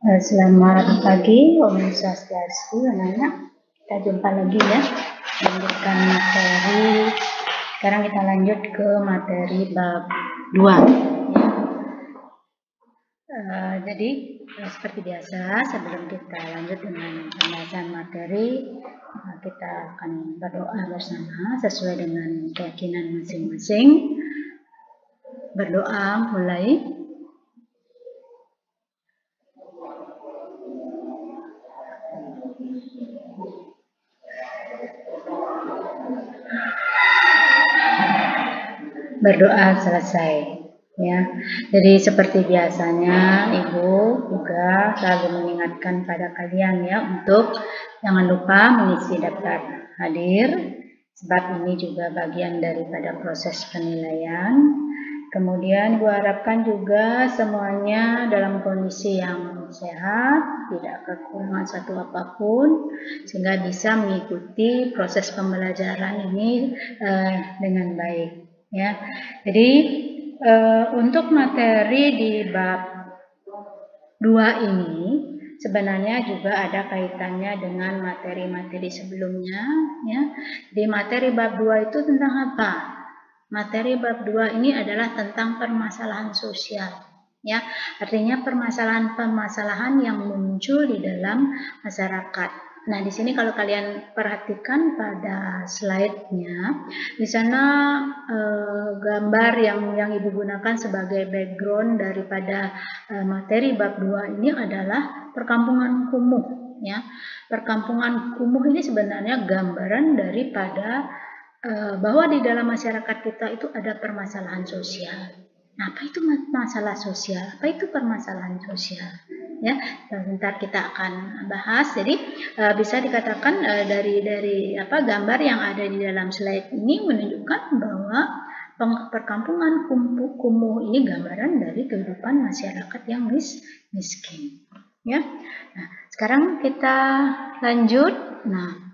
Selamat pagi, Om Swastiastu, anak-anak. Kita jumpa lagi ya, lanjutkan materi. Sekarang kita lanjut ke materi bab 2 ya. Jadi seperti biasa, sebelum kita lanjut dengan pembahasan materi, kita akan berdoa bersama sesuai dengan keyakinan masing-masing. Berdoa mulai. Berdoa selesai ya. Jadi seperti biasanya Ibu juga selalu mengingatkan pada kalian ya untuk jangan lupa mengisi daftar hadir, sebab ini juga bagian daripada proses penilaian. Kemudian Ibu harapkan juga semuanya dalam kondisi yang sehat, tidak kekurangan satu apapun, sehingga bisa mengikuti proses pembelajaran ini dengan baik. Ya, jadi untuk materi di bab 2 ini sebenarnya juga ada kaitannya dengan materi-materi sebelumnya. Ya, di materi bab 2 itu tentang apa? Materi bab 2 ini adalah tentang permasalahan sosial. Ya, artinya permasalahan-permasalahan yang muncul di dalam masyarakat. Nah, di sini kalau kalian perhatikan pada slide-nya, di sana gambar yang Ibu gunakan sebagai background daripada materi bab 2 ini adalah perkampungan kumuh ya. Perkampungan kumuh ini sebenarnya gambaran daripada bahwa di dalam masyarakat kita itu ada permasalahan sosial. Nah, apa itu masalah sosial? Apa itu permasalahan sosial? Ya, sebentar kita akan bahas. Jadi bisa dikatakan dari gambar yang ada di dalam slide ini menunjukkan bahwa perkampungan kumuh ini gambaran dari kehidupan masyarakat yang miskin. Ya, nah sekarang kita lanjut. Nah,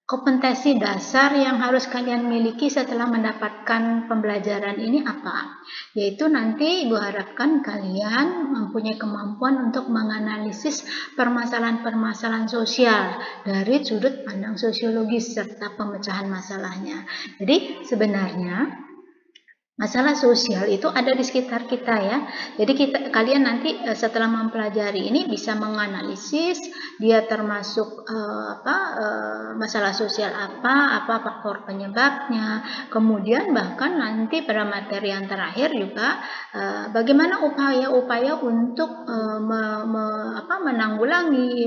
kompetensi dasar yang harus kalian miliki setelah mendapatkan pembelajaran ini apa? Yaitu nanti Ibu harapkan kalian mempunyai kemampuan untuk menganalisis permasalahan-permasalahan sosial dari sudut pandang sosiologis serta pemecahan masalahnya. Jadi sebenarnya masalah sosial itu ada di sekitar kita ya. Jadi kalian nanti setelah mempelajari ini bisa menganalisis dia termasuk masalah sosial apa faktor penyebabnya. Kemudian bahkan nanti pada materi yang terakhir juga bagaimana upaya-upaya untuk menanggulangi,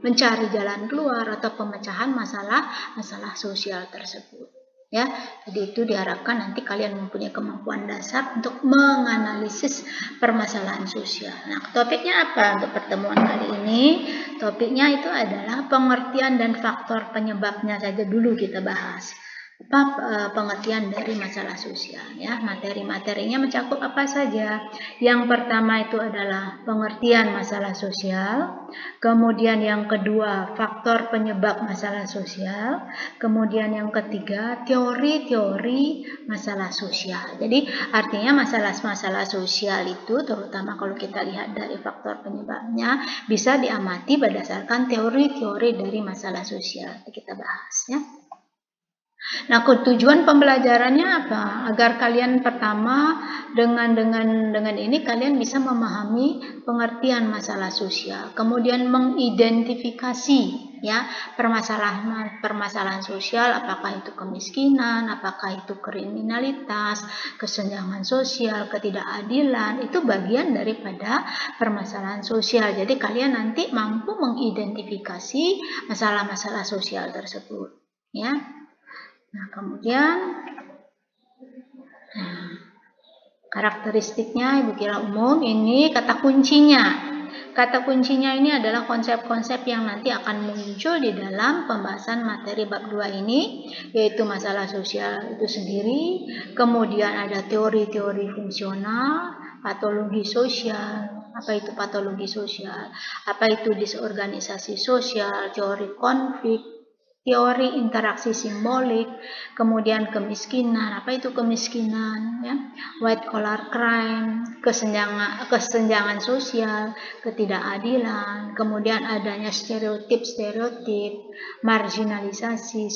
mencari jalan keluar atau pemecahan masalah sosial tersebut. Ya, jadi itu diharapkan nanti kalian mempunyai kemampuan dasar untuk menganalisis permasalahan sosial. Nah, topiknya apa untuk pertemuan kali ini? Topiknya itu adalah pengertian dan faktor penyebabnya saja dulu kita bahas. Pengertian dari masalah sosial ya. Materi-materinya mencakup apa saja? Yang pertama itu adalah pengertian masalah sosial, kemudian yang kedua faktor penyebab masalah sosial, kemudian yang ketiga teori-teori masalah sosial. Jadi artinya masalah-masalah sosial itu terutama kalau kita lihat dari faktor penyebabnya bisa diamati berdasarkan teori-teori dari masalah sosial. Kita bahas ya. Nah, tujuan pembelajarannya apa? Agar kalian pertama dengan ini kalian bisa memahami pengertian masalah sosial, kemudian mengidentifikasi ya permasalahan sosial, apakah itu kemiskinan, apakah itu kriminalitas, kesenjangan sosial, ketidakadilan, itu bagian daripada permasalahan sosial. Jadi kalian nanti mampu mengidentifikasi masalah-masalah sosial tersebut ya. Nah, kemudian karakteristiknya Ibu kira umum, ini kata kuncinya. Kata kuncinya ini adalah konsep-konsep yang nanti akan muncul di dalam pembahasan materi bab 2 ini, yaitu masalah sosial itu sendiri, kemudian ada teori-teori fungsional, patologi sosial, apa itu patologi sosial, apa itu disorganisasi sosial, teori konflik, teori interaksi simbolik, kemudian kemiskinan, apa itu kemiskinan, ya, white collar crime, kesenjangan sosial, ketidakadilan, kemudian adanya stereotip, marginalisasi,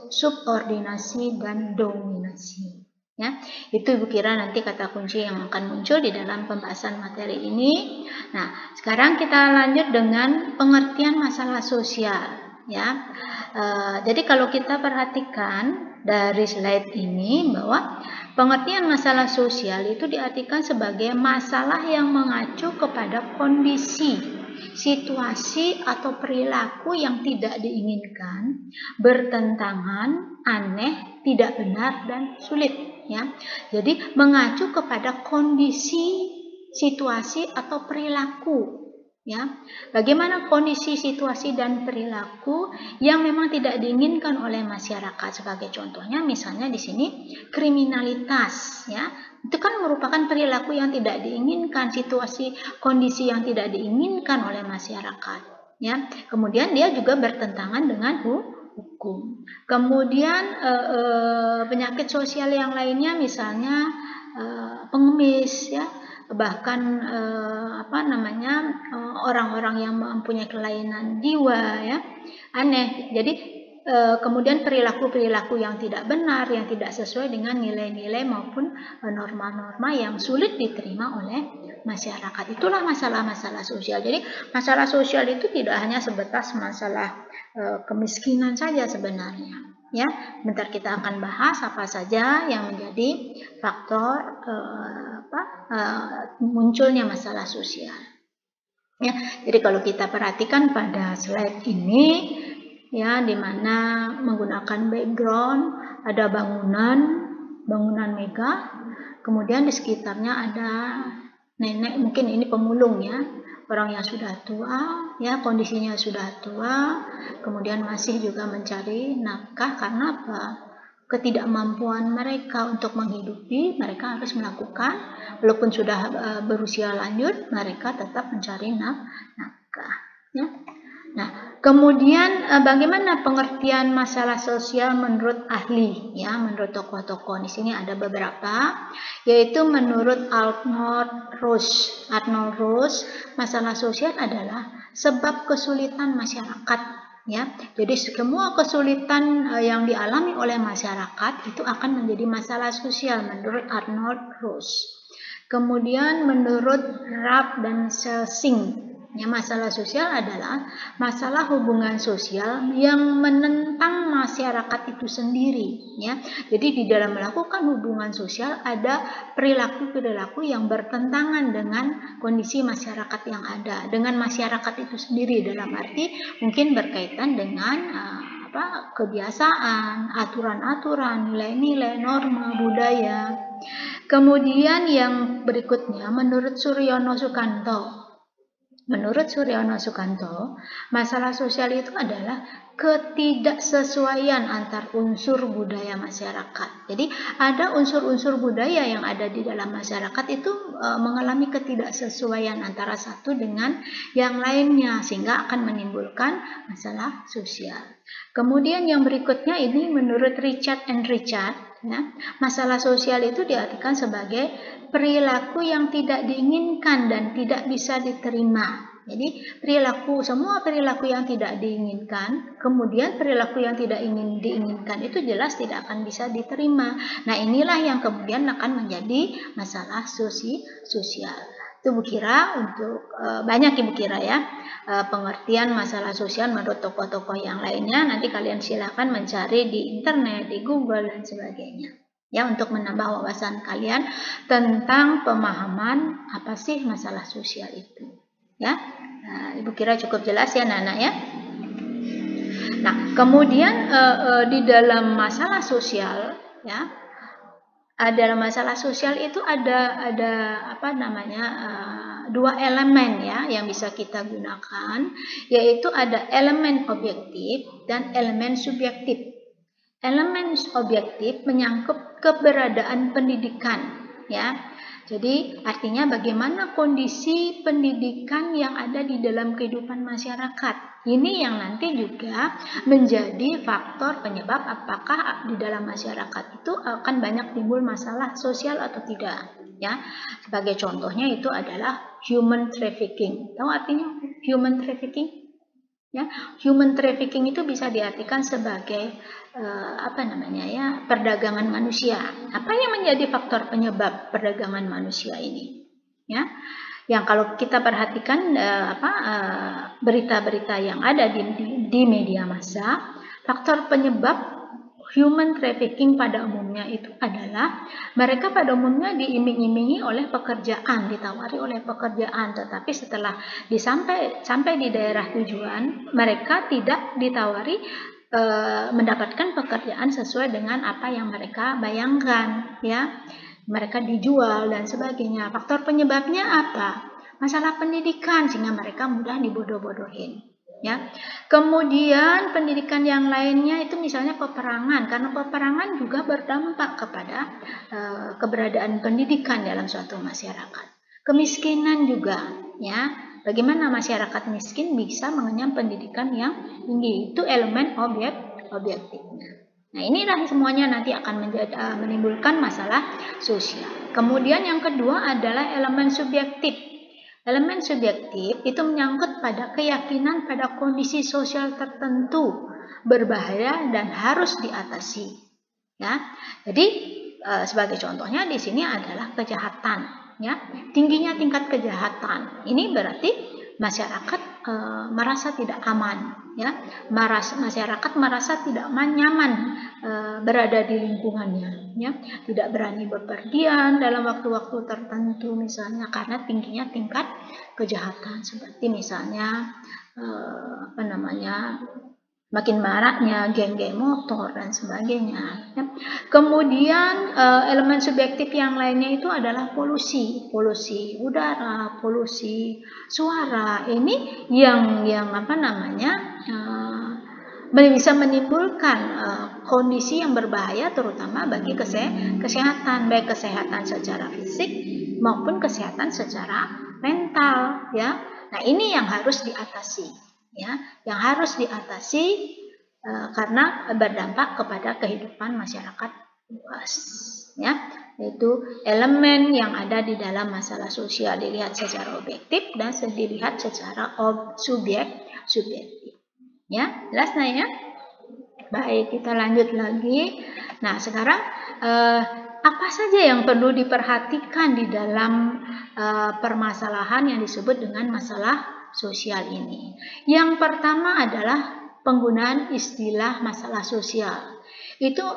subordinasi dan dominasi. Ya, itu Ibu kira nanti kata kunci yang akan muncul di dalam pembahasan materi ini. Nah, sekarang kita lanjut dengan pengertian masalah sosial. Ya, jadi kalau kita perhatikan dari slide ini bahwa pengertian masalah sosial itu diartikan sebagai masalah yang mengacu kepada kondisi, situasi atau perilaku yang tidak diinginkan, bertentangan, aneh, tidak benar dan sulit. Ya, jadi mengacu kepada kondisi, situasi atau perilaku. Ya, bagaimana kondisi, situasi dan perilaku yang memang tidak diinginkan oleh masyarakat. Sebagai contohnya, misalnya di sini kriminalitas, ya, itu kan merupakan perilaku yang tidak diinginkan, situasi, kondisi yang tidak diinginkan oleh masyarakat. Ya, kemudian dia juga bertentangan dengan hukum. Kemudian penyakit sosial yang lainnya misalnya pengemis, ya, bahkan orang-orang yang mempunyai kelainan jiwa, ya, aneh. Jadi kemudian perilaku-perilaku yang tidak benar, yang tidak sesuai dengan nilai-nilai maupun norma-norma yang sulit diterima oleh masyarakat. Itulah masalah-masalah sosial. Jadi masalah sosial itu tidak hanya sebatas masalah kemiskinan saja sebenarnya. Ya, bentar kita akan bahas apa saja yang menjadi faktor munculnya masalah sosial. Ya, jadi kalau kita perhatikan pada slide ini, ya, di mana menggunakan background ada bangunan megah, kemudian di sekitarnya ada nenek, mungkin ini pemulung, ya, orang yang sudah tua, ya, kondisinya sudah tua, kemudian masih juga mencari nafkah karena apa? Ketidakmampuan mereka untuk menghidupi, mereka harus melakukan, walaupun sudah berusia lanjut, mereka tetap mencari nafkah. Ya. Nah, kemudian bagaimana pengertian masalah sosial menurut ahli, ya, menurut tokoh-tokoh. Di sini ada beberapa, yaitu menurut Arnold Rose, masalah sosial adalah sebab kesulitan masyarakat, ya. Jadi semua kesulitan yang dialami oleh masyarakat itu akan menjadi masalah sosial menurut Arnold Rose. Kemudian menurut Rapp dan Selsing, ya, masalah sosial adalah masalah hubungan sosial yang menentang masyarakat itu sendiri, ya. Jadi di dalam melakukan hubungan sosial ada perilaku-perilaku yang bertentangan dengan kondisi masyarakat yang ada, dengan masyarakat itu sendiri, dalam arti mungkin berkaitan dengan kebiasaan, aturan-aturan, nilai-nilai, norma, budaya. Kemudian yang berikutnya menurut Suryono Sukanto. Menurut Suryono Sukanto, masalah sosial itu adalah ketidaksesuaian antar unsur budaya masyarakat. Jadi ada unsur-unsur budaya yang ada di dalam masyarakat itu mengalami ketidaksesuaian antara satu dengan yang lainnya, sehingga akan menimbulkan masalah sosial. Kemudian yang berikutnya ini menurut Richard, ya, masalah sosial itu diartikan sebagai perilaku yang tidak diinginkan dan tidak bisa diterima. Jadi semua perilaku yang tidak diinginkan, kemudian perilaku yang tidak diinginkan itu jelas tidak akan bisa diterima. Nah, inilah yang kemudian akan menjadi masalah sosial. Itu Bu kira untuk banyak Ibu kira, ya, pengertian masalah sosial menurut tokoh-tokoh yang lainnya. Nanti kalian silakan mencari di internet, di Google dan sebagainya, ya, untuk menambah wawasan kalian tentang pemahaman apa sih masalah sosial itu, ya. Nah, Ibu kira cukup jelas ya, anak-anak, ya. Nah, kemudian di dalam masalah sosial, ya, dalam masalah sosial itu ada dua elemen, ya, yang bisa kita gunakan, yaitu ada elemen objektif dan elemen subjektif. Elemen objektif menyangkut keberadaan pendidikan, ya. Jadi artinya bagaimana kondisi pendidikan yang ada di dalam kehidupan masyarakat. Ini yang nanti juga menjadi faktor penyebab apakah di dalam masyarakat itu akan banyak timbul masalah sosial atau tidak. Ya, sebagai contohnya itu adalah human trafficking. Tahu artinya human trafficking? Ya, human trafficking itu bisa diartikan sebagai perdagangan manusia. Apa yang menjadi faktor penyebab perdagangan manusia ini? Ya, yang kalau kita perhatikan berita-berita yang ada di media massa, faktor penyebab human trafficking pada umumnya itu adalah mereka pada umumnya diiming-imingi oleh pekerjaan, ditawari oleh pekerjaan, tetapi setelah sampai di daerah tujuan mereka tidak ditawari mendapatkan pekerjaan sesuai dengan apa yang mereka bayangkan, ya. Mereka dijual dan sebagainya. Faktor penyebabnya apa? Masalah pendidikan, sehingga mereka mudah dibodoh-bodohin. Ya, kemudian pendidikan yang lainnya itu misalnya peperangan, karena peperangan juga berdampak kepada keberadaan pendidikan dalam suatu masyarakat. Kemiskinan juga, ya, bagaimana masyarakat miskin bisa mengenyam pendidikan yang tinggi, itu elemen objektifnya. Nah, inilah semuanya nanti akan menimbulkan masalah sosial. Kemudian yang kedua adalah elemen subjektif. Elemen subjektif itu menyangkut pada keyakinan pada kondisi sosial tertentu berbahaya dan harus diatasi. Ya, jadi sebagai contohnya di sini adalah kejahatan. Ya, tingginya tingkat kejahatan. Ini berarti masyarakat merasa tidak aman. Ya, masyarakat merasa tidak nyaman berada di lingkungannya, ya, tidak berani bepergian dalam waktu-waktu tertentu misalnya karena tingginya tingkat kejahatan, seperti misalnya makin maraknya geng-geng motor dan sebagainya. Ya. Kemudian elemen subjektif yang lainnya itu adalah polusi udara, polusi suara. Ini yang bisa menimbulkan kondisi yang berbahaya terutama bagi kesehatan, baik kesehatan secara fisik maupun kesehatan secara mental, ya. Nah, ini yang harus diatasi, ya, yang harus diatasi karena berdampak kepada kehidupan masyarakat luas, ya, yaitu elemen yang ada di dalam masalah sosial dilihat secara objektif dan dilihat secara subjektif. Ya, jelas nah ya? Baik, kita lanjut lagi. Nah, sekarang apa saja yang perlu diperhatikan di dalam permasalahan yang disebut dengan masalah sosial ini? Yang pertama adalah penggunaan istilah masalah sosial. Itu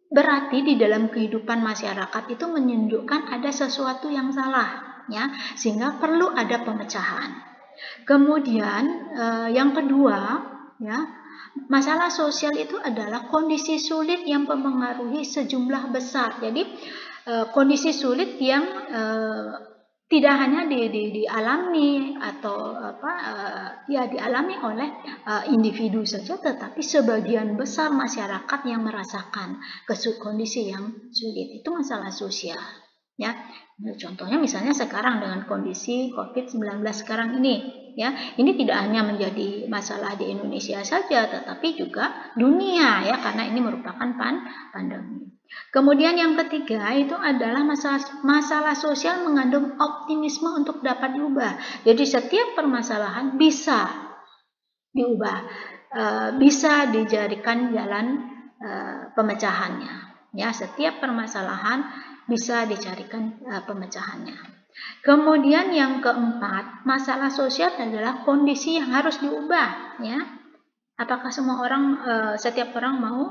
berarti di dalam kehidupan masyarakat itu menunjukkan ada sesuatu yang salah, ya, sehingga perlu ada pemecahan. Kemudian yang kedua, ya, masalah sosial itu adalah kondisi sulit yang mempengaruhi sejumlah besar. Jadi kondisi sulit yang tidak hanya dialami atau dialami oleh individu saja, tetapi sebagian besar masyarakat yang merasakan kondisi yang sulit. Itu masalah sosial, ya. Contohnya misalnya sekarang dengan kondisi COVID-19 sekarang ini, ya, ini tidak hanya menjadi masalah di Indonesia saja, tetapi juga dunia, ya, karena ini merupakan pandemi. Kemudian yang ketiga itu adalah masalah sosial mengandung optimisme untuk dapat diubah. Jadi setiap permasalahan bisa diubah, bisa dijadikan jalan pemecahannya. Ya, setiap permasalahan bisa dicarikan pemecahannya. Kemudian yang keempat, masalah sosial adalah kondisi yang harus diubah, ya. Apakah semua orang, setiap orang mau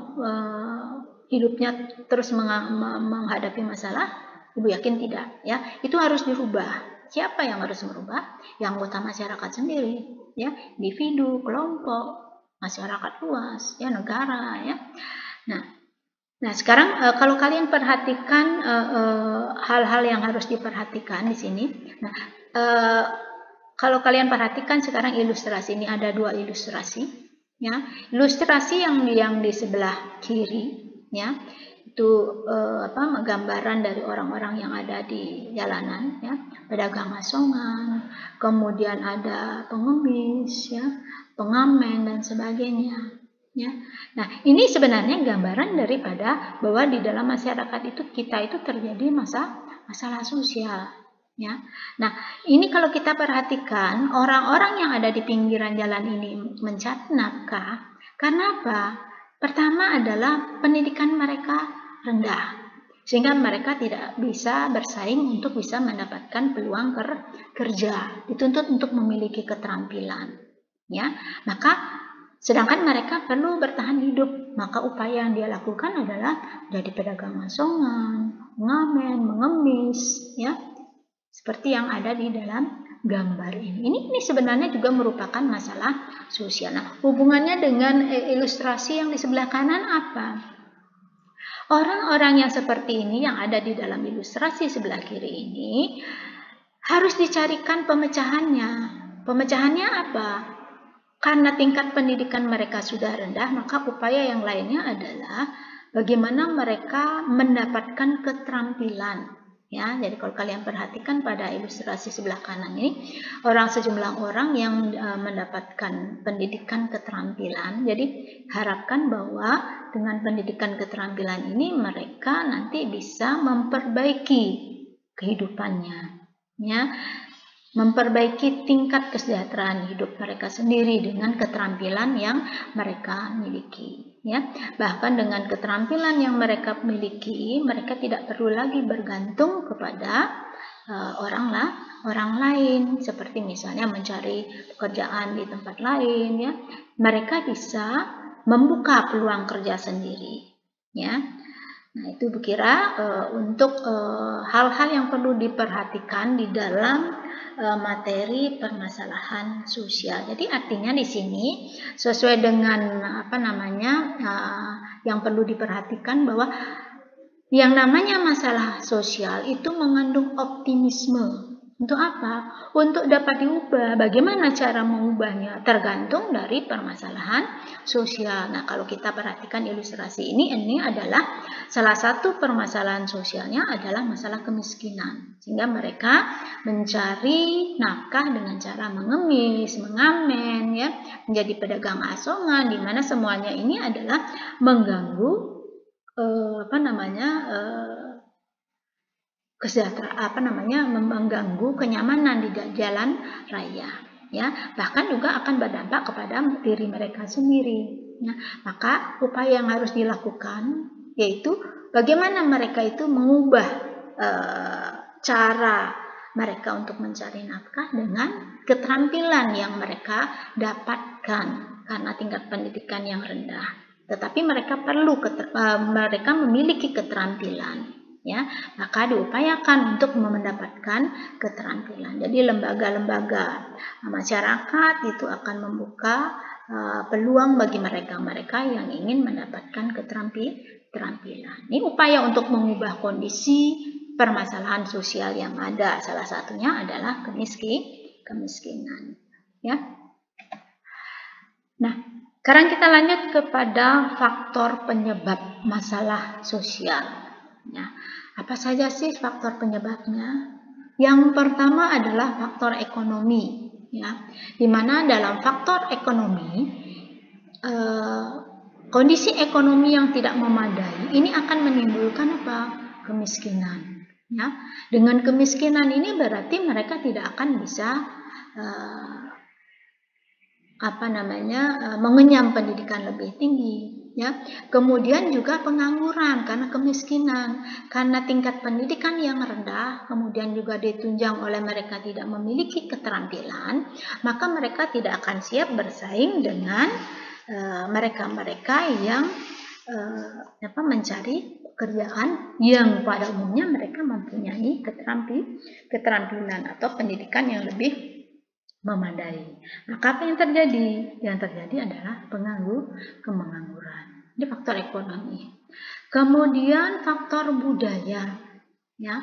hidupnya terus menghadapi masalah? Ibu yakin tidak, ya. Itu harus dirubah. Siapa yang harus merubah? Yang anggota masyarakat sendiri, ya, individu, kelompok, masyarakat luas, ya, negara, ya. Nah, sekarang kalau kalian perhatikan hal-hal yang harus diperhatikan di sini. Nah, kalau kalian perhatikan sekarang ilustrasi ini ada dua ilustrasi, ya. Ilustrasi yang di sebelah kiri, ya, itu gambaran dari orang-orang yang ada di jalanan, ya, pedagang asongan, kemudian ada pengemis, ya, pengamen dan sebagainya, ya. Nah, ini sebenarnya gambaran daripada bahwa di dalam masyarakat kita itu terjadi masalah sosial, ya. Nah, ini kalau kita perhatikan orang-orang yang ada di pinggiran jalan ini mencari nafkah, karena apa? Pertama adalah pendidikan mereka rendah, sehingga mereka tidak bisa bersaing untuk bisa mendapatkan peluang kerja, dituntut untuk memiliki keterampilan, ya. Maka sedangkan mereka perlu bertahan hidup, maka upaya yang dia lakukan adalah jadi pedagang asongan, ngamen, mengemis, ya, seperti yang ada di dalam gambar ini. Ini sebenarnya juga merupakan masalah sosial. Nah, hubungannya dengan ilustrasi yang di sebelah kanan apa? Orang-orang yang seperti ini yang ada di dalam ilustrasi sebelah kiri ini harus dicarikan pemecahannya. Pemecahannya apa? Karena tingkat pendidikan mereka sudah rendah, maka upaya yang lainnya adalah bagaimana mereka mendapatkan keterampilan. Ya, jadi kalau kalian perhatikan pada ilustrasi sebelah kanan ini, sejumlah orang yang mendapatkan pendidikan keterampilan. Jadi harapkan bahwa dengan pendidikan keterampilan ini mereka nanti bisa memperbaiki kehidupannya, ya, memperbaiki tingkat kesejahteraan hidup mereka sendiri dengan keterampilan yang mereka miliki, ya. Bahkan dengan keterampilan yang mereka miliki, mereka tidak perlu lagi bergantung kepada orang lain, seperti misalnya mencari pekerjaan di tempat lain, ya. Mereka bisa membuka peluang kerja sendiri, ya. Nah, itu kira untuk hal-hal yang perlu diperhatikan di dalam materi permasalahan sosial. Jadi artinya di sini sesuai dengan yang perlu diperhatikan bahwa yang namanya masalah sosial itu mengandung optimisme. Untuk apa? Untuk dapat diubah. Bagaimana cara mengubahnya? Tergantung dari permasalahan sosial. Nah, kalau kita perhatikan ilustrasi ini adalah salah satu permasalahan sosialnya adalah masalah kemiskinan. Sehingga mereka mencari nafkah dengan cara mengemis, mengamen, ya, menjadi pedagang asongan, di mana semuanya ini adalah mengganggu mengganggu kenyamanan di jalan raya, ya, bahkan juga akan berdampak kepada diri mereka sendiri. Nah, maka upaya yang harus dilakukan yaitu bagaimana mereka itu mengubah cara mereka untuk mencari nafkah dengan keterampilan yang mereka dapatkan karena tingkat pendidikan yang rendah. Tetapi mereka mereka memiliki keterampilan, ya, maka diupayakan untuk mendapatkan keterampilan. Jadi lembaga-lembaga masyarakat itu akan membuka peluang bagi mereka yang ingin mendapatkan keterampilan. Ini upaya untuk mengubah kondisi permasalahan sosial yang ada. Salah satunya adalah kemiskinan, ya. Nah, sekarang kita lanjut kepada faktor penyebab masalah sosial. Ya, apa saja sih faktor penyebabnya? Yang pertama adalah faktor ekonomi, ya, di mana dalam faktor ekonomi kondisi ekonomi yang tidak memadai ini akan menimbulkan apa? Kemiskinan. Ya, dengan kemiskinan ini berarti mereka tidak akan bisa mengenyam pendidikan lebih tinggi, ya. Kemudian juga pengangguran karena kemiskinan, karena tingkat pendidikan yang rendah, kemudian juga ditunjang oleh mereka tidak memiliki keterampilan, maka mereka tidak akan siap bersaing dengan mereka-mereka yang mencari pekerjaan yang pada umumnya mereka mempunyai keterampilan atau pendidikan yang lebih memadai. Maka apa yang terjadi? Yang terjadi adalah pengangguran. Ini faktor ekonomi. Kemudian faktor budaya, ya.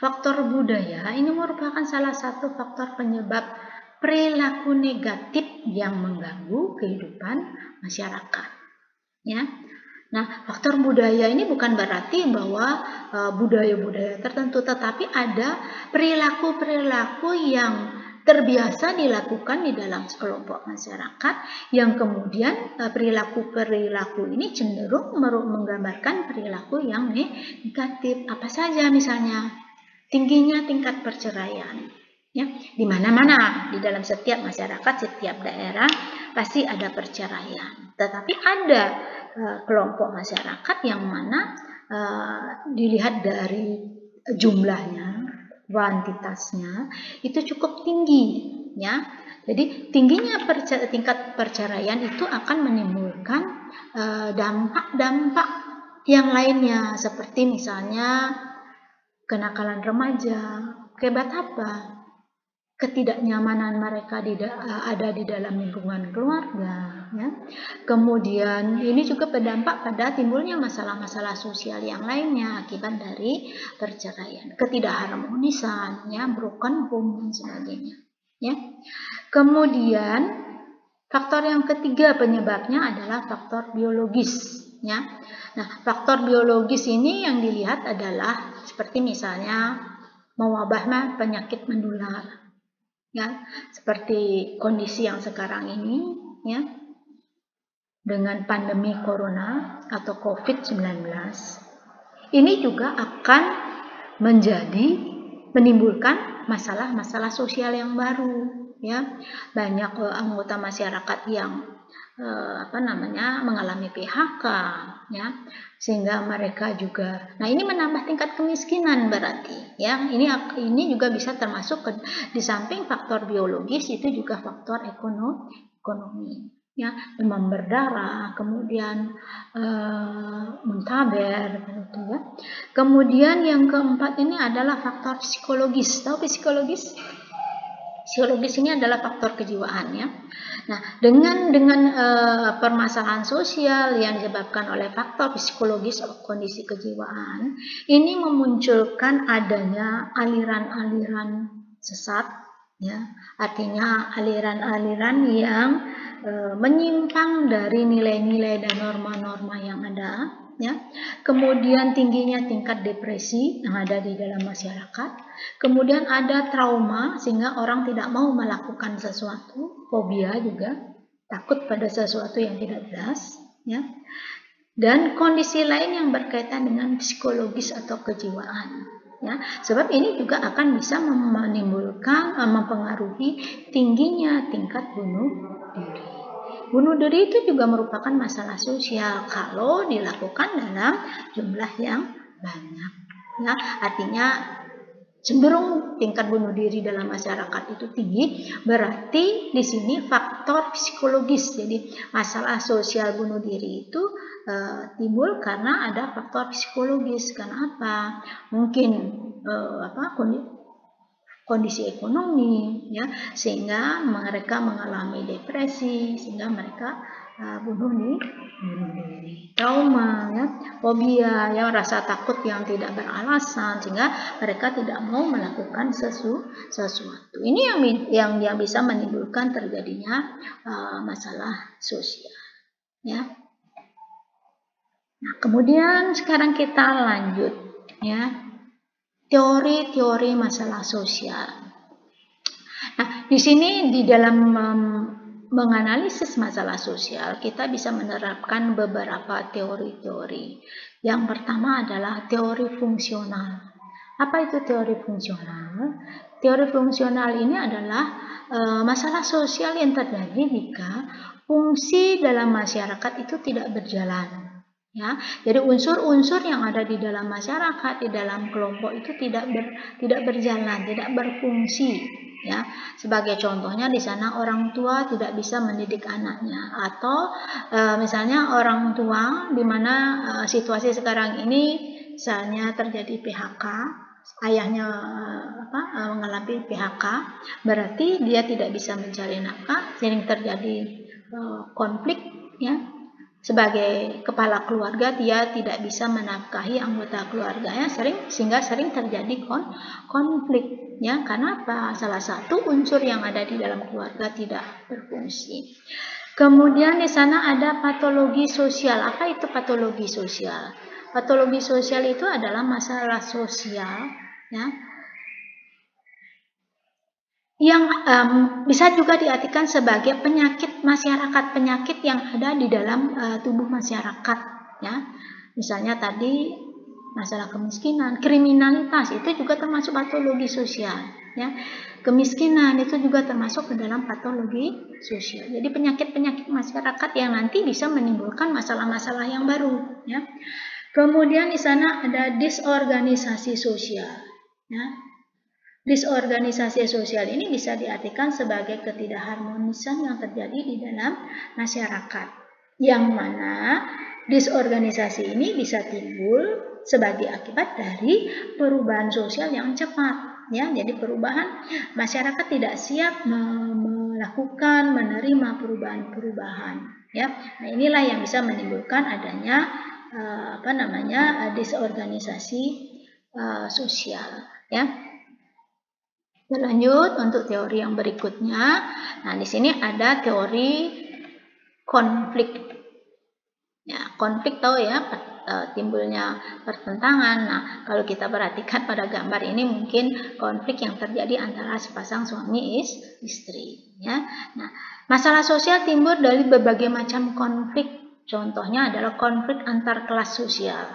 Faktor budaya ini merupakan salah satu faktor penyebab perilaku negatif yang mengganggu kehidupan masyarakat, ya. Nah, faktor budaya ini bukan berarti bahwa budaya-budaya tertentu, tetapi ada perilaku-perilaku yang terbiasa dilakukan di dalam sekelompok masyarakat yang kemudian perilaku-perilaku ini cenderung menggambarkan perilaku yang negatif. Apa saja misalnya? Tingginya tingkat perceraian. Ya, di mana-mana di dalam setiap masyarakat, setiap daerah pasti ada perceraian. Tetapi ada kelompok masyarakat yang mana dilihat dari jumlahnya, kuantitasnya itu cukup tinggi, ya. Jadi tingginya tingkat perceraian itu akan menimbulkan dampak-dampak yang lainnya, seperti misalnya kenakalan remaja, kebat apa? Ketidaknyamanan mereka ada di dalam lingkungan keluarga, ya. Kemudian ini juga berdampak pada timbulnya masalah-masalah sosial yang lainnya akibat dari perceraian, ketidakharmonisan, ya, broken home dan sebagainya, ya. Kemudian faktor yang ketiga penyebabnya adalah faktor biologis, ya. Nah, faktor biologis ini yang dilihat adalah seperti misalnya mewabahnya penyakit menular. Ya, seperti kondisi yang sekarang ini, ya, dengan pandemi corona atau COVID-19, ini juga akan menimbulkan masalah-masalah sosial yang baru, ya. Banyak anggota masyarakat yang mengalami PHK, ya, sehingga mereka juga, nah ini menambah tingkat kemiskinan berarti, ya. Ini juga bisa termasuk di samping faktor biologis itu juga faktor ekonomi, ya, demam berdarah, kemudian muntaber, gitu, ya. Kemudian yang keempat ini adalah faktor psikologis. Tahu psikologis? Psikologis ini adalah faktor kejiwaan, ya. Nah, dengan permasalahan sosial yang disebabkan oleh faktor psikologis atau kondisi kejiwaan, ini memunculkan adanya aliran-aliran sesat, ya. Artinya aliran-aliran yang menyimpang dari nilai-nilai dan norma-norma yang ada, ya. Kemudian tingginya tingkat depresi yang ada di dalam masyarakat. Kemudian ada trauma sehingga orang tidak mau melakukan sesuatu, fobia juga, takut pada sesuatu yang tidak jelas, ya. Dan kondisi lain yang berkaitan dengan psikologis atau kejiwaan, ya. Sebab ini juga akan bisa menimbulkan mempengaruhi tingginya tingkat bunuh diri. Bunuh diri itu juga merupakan masalah sosial kalau dilakukan dalam jumlah yang banyak, ya. Artinya cenderung tingkat bunuh diri dalam masyarakat itu tinggi, berarti di sini faktor psikologis. Jadi masalah sosial bunuh diri itu timbul karena ada faktor psikologis. Karena apa? Mungkin kondisi ekonomi, ya, sehingga mereka mengalami depresi, sehingga mereka bunuh diri. Trauma, ya, fobia, ya, rasa takut yang tidak beralasan sehingga mereka tidak mau melakukan sesuatu. Ini yang bisa menimbulkan terjadinya masalah sosial, ya. Nah, kemudian sekarang kita lanjut, ya. Teori-teori masalah sosial. Nah, di sini di dalam menganalisis masalah sosial, kita bisa menerapkan beberapa teori-teori. Yang pertama adalah teori fungsional. Apa itu teori fungsional? Teori fungsional ini adalah masalah sosial yang terjadi jika fungsi dalam masyarakat itu tidak berjalan. Ya, jadi unsur-unsur yang ada di dalam masyarakat, di dalam kelompok itu tidak berjalan, tidak berfungsi. Ya, sebagai contohnya di sana orang tua tidak bisa mendidik anaknya, atau misalnya orang tua di mana situasi sekarang ini misalnya terjadi PHK, ayahnya mengalami PHK, berarti dia tidak bisa mencari nafkah, sering terjadi konflik, ya. Sebagai kepala keluarga dia tidak bisa menafkahi anggota keluarganya, sehingga sering terjadi konflik, ya. Karena apa? Salah satu unsur yang ada di dalam keluarga tidak berfungsi. Kemudian di sana ada patologi sosial. Apa itu patologi sosial? Patologi sosial itu adalah masalah sosial, ya, yang bisa juga diartikan sebagai penyakit masyarakat, penyakit yang ada di dalam tubuh masyarakat, ya. Misalnya tadi masalah kemiskinan, kriminalitas itu juga termasuk patologi sosial, ya. Kemiskinan itu juga termasuk ke dalam patologi sosial. Jadi penyakit-penyakit masyarakat yang nanti bisa menimbulkan masalah-masalah yang baru, ya. Kemudian di sana ada disorganisasi sosial, ya. Disorganisasi sosial ini bisa diartikan sebagai ketidakharmonisan yang terjadi di dalam masyarakat, yang mana disorganisasi ini bisa timbul sebagai akibat dari perubahan sosial yang cepat, ya. Jadi perubahan, masyarakat tidak siap melakukan, menerima perubahan-perubahan, ya. Nah, inilah yang bisa menimbulkan adanya disorganisasi sosial, ya. Berlanjut untuk teori yang berikutnya. Nah, di sini ada teori konflik. Ya, konflik tahu ya, timbulnya pertentangan. Nah, kalau kita perhatikan pada gambar ini mungkin konflik yang terjadi antara sepasang suami istri, ya. Nah, masalah sosial timbul dari berbagai macam konflik. Contohnya adalah konflik antar kelas sosial.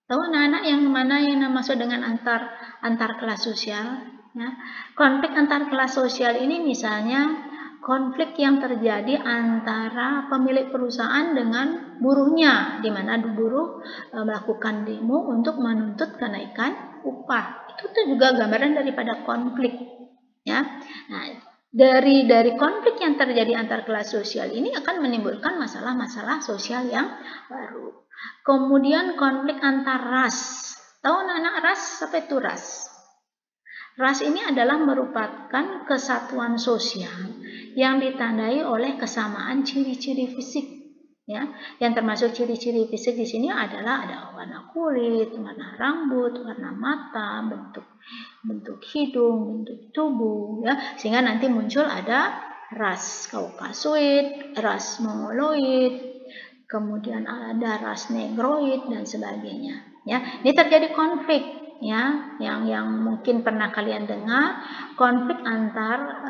Tahu anak-anak yang mana yang maksud dengan antar kelas sosial? Ya, konflik antar kelas sosial ini misalnya konflik yang terjadi antara pemilik perusahaan dengan buruhnya, di mana buruh melakukan demo untuk menuntut kenaikan upah. Itu tuh juga gambaran daripada konflik, ya. Nah, dari konflik yang terjadi antar kelas sosial ini akan menimbulkan masalah-masalah sosial yang baru. Kemudian konflik antar ras. Tahu anak-anak ras? Apa itu ras? Ras ini adalah merupakan kesatuan sosial yang ditandai oleh kesamaan ciri-ciri fisik, ya. Yang termasuk ciri-ciri fisik di sini adalah ada warna kulit, warna rambut, warna mata, bentuk hidung, bentuk tubuh, ya. Sehingga nanti muncul ada ras Kaukasoid, ras Mongoloid, kemudian ada ras Negroid dan sebagainya, ya. Ini terjadi konflik, ya, yang mungkin pernah kalian dengar, konflik antar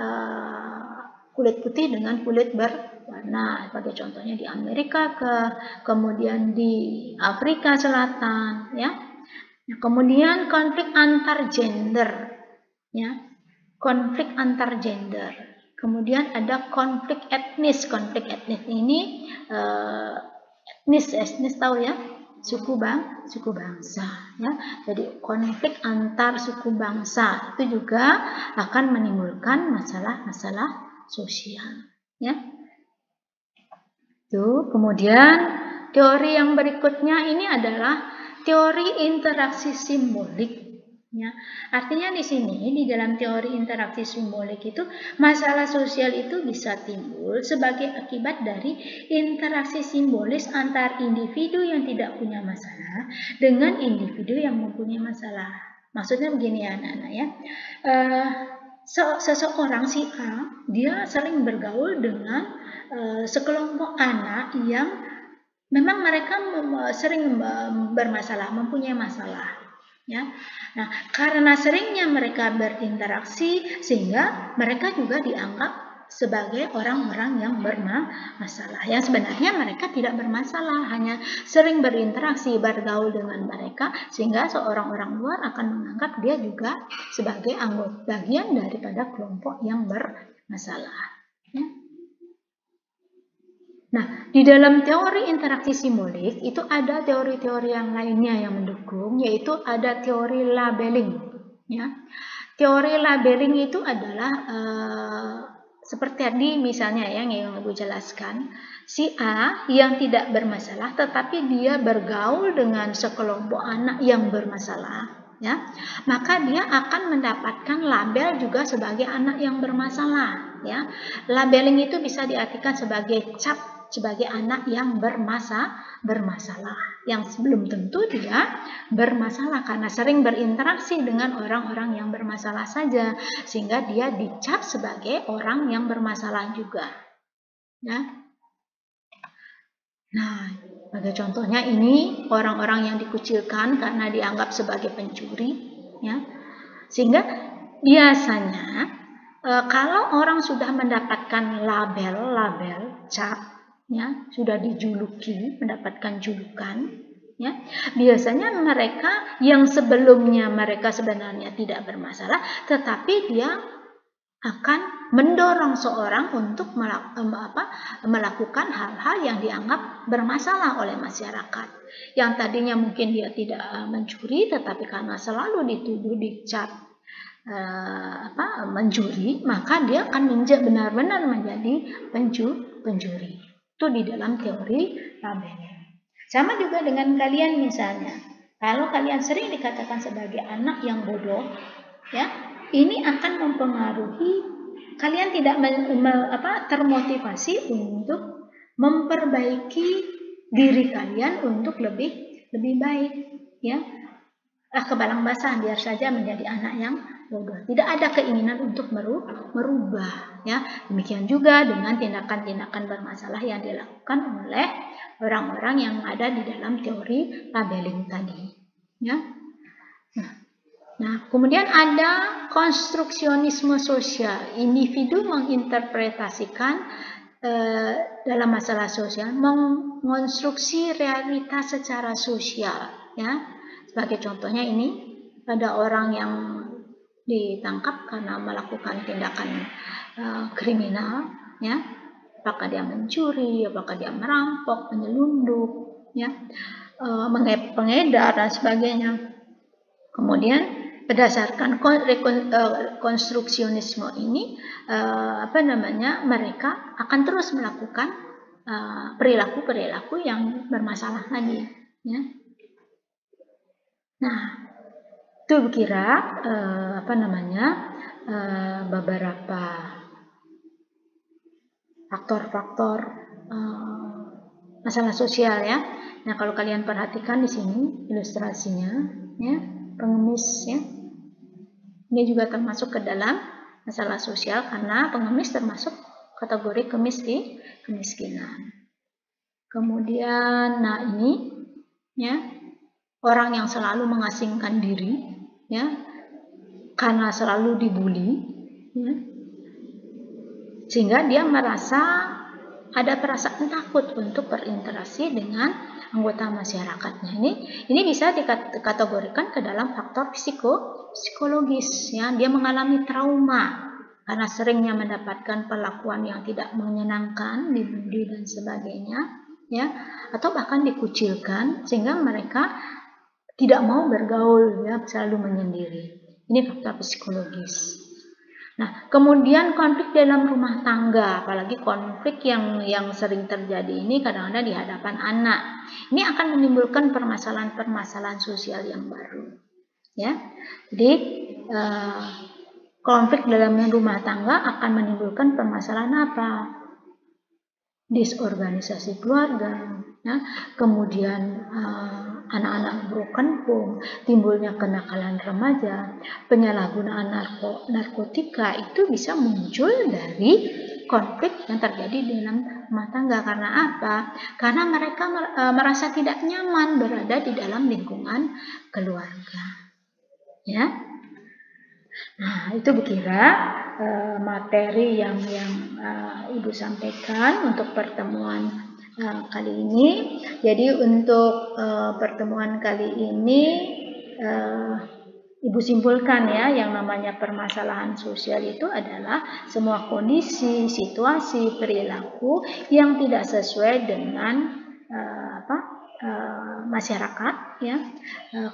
kulit putih dengan kulit berwarna, sebagai contohnya di Amerika kemudian di Afrika Selatan, ya. Nah, kemudian konflik antar gender, ya, konflik antar gender. Kemudian ada konflik etnis. Konflik etnis ini etnis tahu ya, suku bangsa, ya. Jadi konflik antar suku bangsa itu juga akan menimbulkan masalah-masalah sosial, ya. Tuh, kemudian teori yang berikutnya ini adalah teori interaksi simbolik. Ya, artinya di sini di dalam teori interaksi simbolik itu masalah sosial itu bisa timbul sebagai akibat dari interaksi simbolis antar individu yang tidak punya masalah dengan individu yang mempunyai masalah. Maksudnya begini ya anak-anak, ya. Seseorang si A dia sering bergaul dengan sekelompok anak yang memang mereka sering bermasalah, mempunyai masalah, ya. Nah, karena seringnya mereka berinteraksi sehingga mereka juga dianggap sebagai orang-orang yang bermasalah. Yang sebenarnya mereka tidak bermasalah, hanya sering berinteraksi, bergaul dengan mereka sehingga seorang orang luar akan menganggap dia juga sebagai anggota bagian daripada kelompok yang bermasalah, ya. Nah, di dalam teori interaksi simbolik itu ada teori-teori yang lainnya yang mendukung, yaitu ada teori labeling, ya. Teori labeling itu adalah seperti tadi misalnya yang Ibu jelaskan, si A yang tidak bermasalah tetapi dia bergaul dengan sekelompok anak yang bermasalah, ya. Maka dia akan mendapatkan label juga sebagai anak yang bermasalah, ya. Labeling itu bisa diartikan sebagai cap, sebagai anak yang bermasalah, yang belum tentu dia bermasalah karena sering berinteraksi dengan orang-orang yang bermasalah saja, sehingga dia dicap sebagai orang yang bermasalah juga, ya. Nah, sebagai contohnya ini orang-orang yang dikucilkan karena dianggap sebagai pencuri, ya. Sehingga biasanya kalau orang sudah mendapatkan label, cap, ya, sudah dijuluki, mendapatkan julukan, ya, biasanya mereka yang sebelumnya mereka sebenarnya tidak bermasalah, tetapi dia akan mendorong seorang untuk melakukan hal-hal yang dianggap bermasalah oleh masyarakat. Yang tadinya mungkin dia tidak mencuri, tetapi karena selalu dituduh dicap mencuri, maka dia akan benar-benar menjadi pencuri. Itu di dalam teori labeling. Sama juga dengan kalian misalnya. Kalau kalian sering dikatakan sebagai anak yang bodoh, ya, ini akan mempengaruhi kalian tidak termotivasi untuk memperbaiki diri kalian untuk lebih baik, ya. Kebalang basah, biar saja menjadi anak yang bodoh. Tidak ada keinginan untuk merubah, ya. Demikian juga dengan tindakan-tindakan bermasalah yang dilakukan oleh orang-orang yang ada di dalam teori labeling tadi, ya. Nah, kemudian ada konstruksionisme sosial. Individu menginterpretasikan dalam masalah sosial, mengonstruksi realitas secara sosial, ya. Sebagai contohnya ini, ada orang yang ditangkap karena melakukan tindakan kriminal, ya. Apakah dia mencuri, apakah dia merampok, menyelundup, ya, pengedar dan sebagainya. Kemudian berdasarkan konstruksionisme ini, mereka akan terus melakukan perilaku-perilaku yang bermasalah tadi, ya. Nah, itu kira beberapa faktor-faktor masalah sosial, ya. Nah, kalau kalian perhatikan di sini ilustrasinya, ya, pengemis, ya. Ini juga termasuk ke dalam masalah sosial karena pengemis termasuk kategori kemiskinan. Kemudian, nah ini, ya, orang yang selalu mengasingkan diri, ya, karena selalu dibully, ya, sehingga dia merasa ada perasaan takut untuk berinteraksi dengan anggota masyarakatnya. Ini bisa dikategorikan ke dalam faktor psikologis, ya. Dia mengalami trauma karena seringnya mendapatkan perlakuan yang tidak menyenangkan, dibully dan sebagainya, ya, atau bahkan dikucilkan sehingga mereka tidak mau bergaul, ya, selalu menyendiri. Ini faktor psikologis. Nah, kemudian konflik dalam rumah tangga, apalagi konflik yang sering terjadi ini kadang-kadang di hadapan anak. Ini akan menimbulkan permasalahan-permasalahan sosial yang baru, ya. Jadi konflik dalam rumah tangga akan menimbulkan permasalahan apa? Disorganisasi keluarga, ya. Kemudian anak-anak broken home, timbulnya kenakalan remaja, penyalahgunaan narkotika itu bisa muncul dari konflik yang terjadi dalam rumah tangga. Karena apa? Karena mereka merasa tidak nyaman berada di dalam lingkungan keluarga, ya. Nah, itu kira materi yang Ibu sampaikan untuk pertemuan kali ini. Jadi untuk pertemuan kali ini Ibu simpulkan, ya, yang namanya permasalahan sosial itu adalah semua kondisi, situasi, perilaku yang tidak sesuai dengan masyarakat, ya,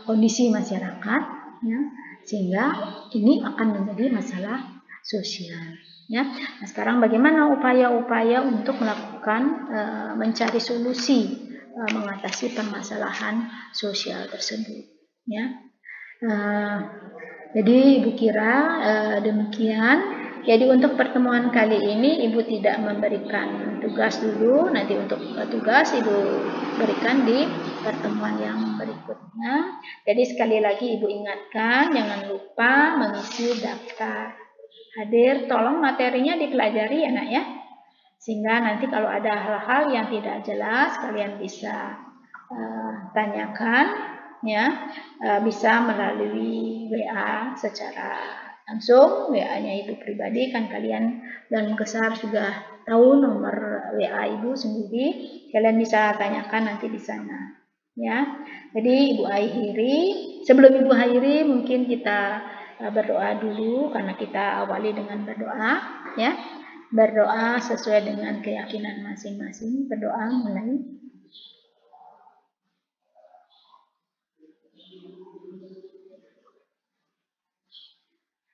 kondisi masyarakat, ya, sehingga ini akan menjadi masalah sosial, ya. Nah, sekarang bagaimana upaya-upaya untuk melakukan mencari solusi mengatasi permasalahan sosial tersebut, ya. Jadi Ibu kira demikian. Jadi untuk pertemuan kali ini Ibu tidak memberikan tugas dulu, nanti untuk tugas Ibu berikan di pertemuan yang berikutnya. Jadi sekali lagi Ibu ingatkan, jangan lupa mengisi daftar hadir. Tolong materinya dipelajari, ya Nak, ya. Sehingga nanti kalau ada hal-hal yang tidak jelas, kalian bisa tanyakan, ya, bisa melalui WA secara langsung, WA-nya Ibu pribadi, kan kalian dan besar sudah tahu nomor WA Ibu sendiri, kalian bisa tanyakan nanti di sana, ya. Jadi Ibu akhiri, sebelum Ibu akhiri mungkin kita berdoa dulu, karena kita awali dengan berdoa, ya. Berdoa sesuai dengan keyakinan masing-masing. Berdoa mulai.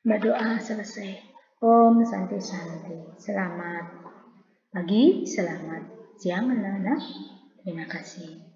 Berdoa selesai. Om Santi Santi. Selamat pagi, selamat siang, anak-anak. Terima kasih.